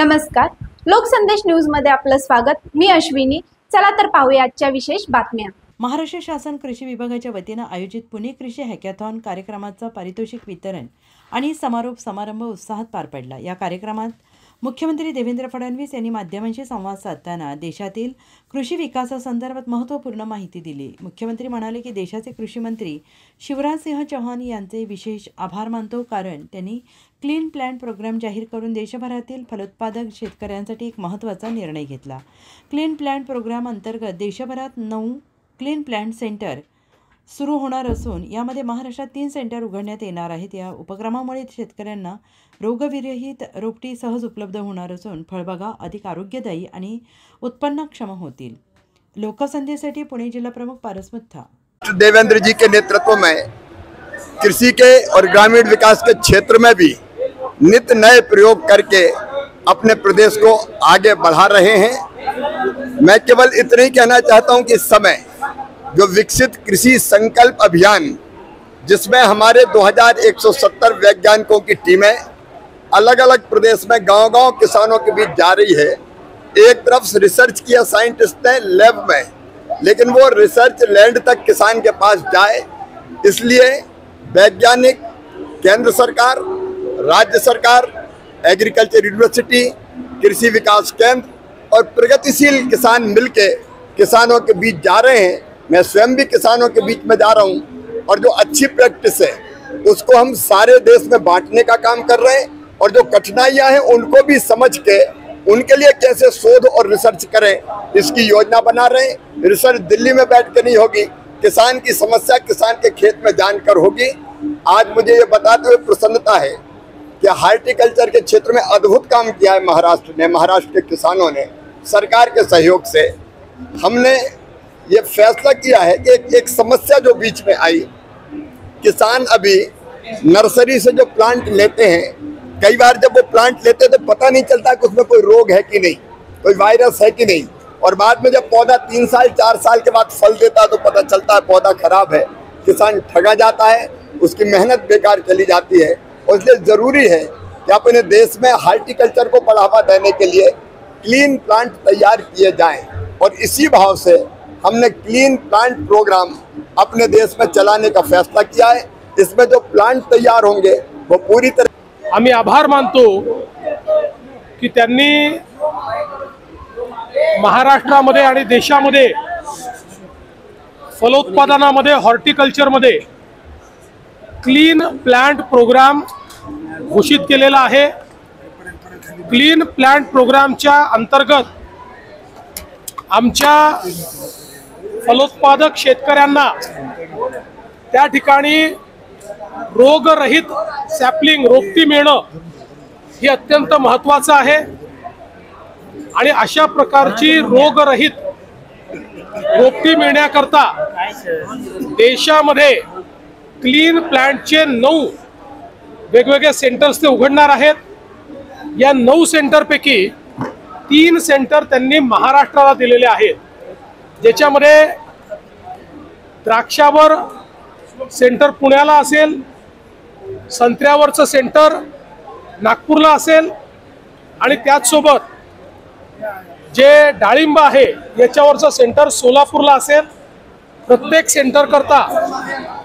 नमस्कार, लोकसंदेश न्यूज मध्ये आपलं स्वागत। मी अश्विनी। चला तर पाहूया आजच्या विशेष बातम्या। महाराष्ट्र शासन कृषी विभागाच्या वतीने आयोजित पुणे कृषी हॅकॅथॉन कार्यक्रमाचा पारितोषिक वितरण आणि समारोप समारंभ उत्साहात पार पडला। या कार्यक्रमात मुख्यमंत्री देवेंद्र फडणवीस यांनी माध्यमांशी संवाद साधताना देशातील कृषी विकासासंदर्भात महत्त्वपूर्ण माहिती दिली। मुख्यमंत्री म्हणाले की देशाचे कृषी मंत्री शिवराजसिंह चौहान यांचे विशेष आभार मानतो, कारण त्यांनी क्लीन प्लॅन्ट प्रोग्राम जाहीर करून देशभरातील फलोत्पादक शेतकऱ्यांसाठी एक महत्त्वाचा निर्णय घेतला। क्लीन प्लॅन्ट प्रोग्राम अंतर्गत देशभरात 9 क्लीन प्लॅन्ट सेंटर सुरू होणार असून यामध्ये महाराष्ट्रात 3 सेंटर उघडण्यात येणार आहेत। या उपक्रमामुळे शेतकऱ्यांना रोगविरहित रोपटी सहज उपलब्ध होणार असून फळबागा अधिक आरोग्यदायी आणि उत्पन्नक्षम होतील। लोकसंदेशसाठी पुणे जिला प्रमुख पारस मुथा। देवेंद्र जी के नेतृत्व में कृषि के और ग्रामीण विकास के क्षेत्र में भी नित्य नए प्रयोग करके अपने प्रदेश को आगे बढ़ा रहे हैं। मैं केवल इतना ही कहना चाहता हूं कि इस समय जो विकसित कृषि संकल्प अभियान, जिसमें हमारे 2170 वैज्ञानिकों की टीमें अलग अलग प्रदेश में गांव-गांव किसानों के बीच जा रही है। एक तरफ रिसर्च किया साइंटिस्ट ने लैब में, लेकिन वो रिसर्च लैंड तक किसान के पास जाए, इसलिए वैज्ञानिक, केंद्र सरकार, राज्य सरकार, एग्रीकल्चर यूनिवर्सिटी, कृषि विकास केंद्र और प्रगतिशील किसान मिलके किसानों के बीच जा रहे हैं। मैं स्वयं भी किसानों के बीच में जा रहा हूं और जो अच्छी प्रैक्टिस है उसको हम सारे देश में बांटने का काम कर रहे हैं, और जो कठिनाइयां हैं उनको भी समझ के उनके लिए कैसे शोध और रिसर्च करें, इसकी योजना बना रहे हैं। रिसर्च दिल्ली में बैठ के नहीं होगी, किसान की समस्या किसान के खेत में जानकर होगी। आज मुझे ये बताते हुए प्रसन्नता है कि हार्टिकल्चर के क्षेत्र में अद्भुत काम किया है महाराष्ट्र ने। महाराष्ट्र के किसानों ने सरकार के सहयोग से हमने ये फैसला किया है कि एक समस्या जो बीच में आई, किसान अभी नर्सरी से जो प्लांट लेते हैं, कई बार जब वो प्लांट लेते हैं तो पता नहीं चलता कि उसमें कोई रोग है कि नहीं, कोई वायरस है कि नहीं, और बाद में जब पौधा 3 साल 4 साल के बाद फल देता है तो पता चलता है पौधा खराब है। किसान ठगा जाता है, उसकी मेहनत बेकार चली जाती है। और इसलिए ज़रूरी है कि अपने देश में हार्टिकल्चर को बढ़ावा देने के लिए क्लीन प्लांट तैयार किए जाएँ, और इसी भाव से हमने क्लीन प्लांट प्रोग्राम अपने देश में चलाने का फैसला किया है। इसमें जो प्लांट तैयार होंगे वो पूरी तरह आम्ही आभार मानतो की त्यांनी महाराष्ट्रामध्ये आणि देशामध्ये फलोत्पादनामध्ये, हॉर्टिकल्चरमध्ये क्लीन प्लांट प्रोग्राम घोषित केलेला आहे। क्लीन प्लांट प्रोग्रामच्या अंतर्गत आमच्या फलोत्पादक शेतकऱ्यांना त्या ठिकाणी रोगरहित सॅपलिंग, रोपटी मिळणं हे अत्यंत महत्त्वाचं आहे। आणि अशा प्रकारची रोगरहित रोपटी मिळण्याकरता देशामध्ये क्लीन प्लांटचे 9 वेगवेगळे सेंटर्स ते उघडणार आहेत। या 9 सेंटरपैकी 3 सेंटर त्यांनी महाराष्ट्राला दिलेले आहेत, ज्याच्यामध्ये द्राक्षावर सेंटर पुण्याला असेल, संत्र्यावरचं सेंटर नागपूरला असेल, आणि त्याचसोबत जे डाळिंब आहे याच्यावरचं सेंटर सोलापूरला असेल। प्रत्येक सेंटर करता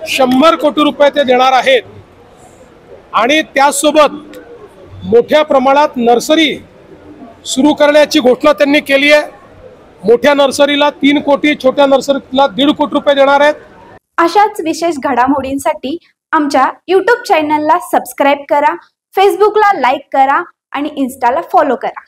100 कोटी रुपये ते देणार आहेत। आणि त्याचसोबत मोठ्या प्रमाणात नर्सरी सुरू करण्याची घोषणा त्यांनी केली आहे। मोठ्या नर्सरीला 3 कोटी, छोट्या नर्सरीला 1.5 कोटी रुपये देणार आहेत। अशाच विशेष घडामोडींसाठी आमच्या YouTube चॅनलला सबस्क्राइब करा, फेसबुकला लाईक करा आणि इन्स्टाला फॉलो करा।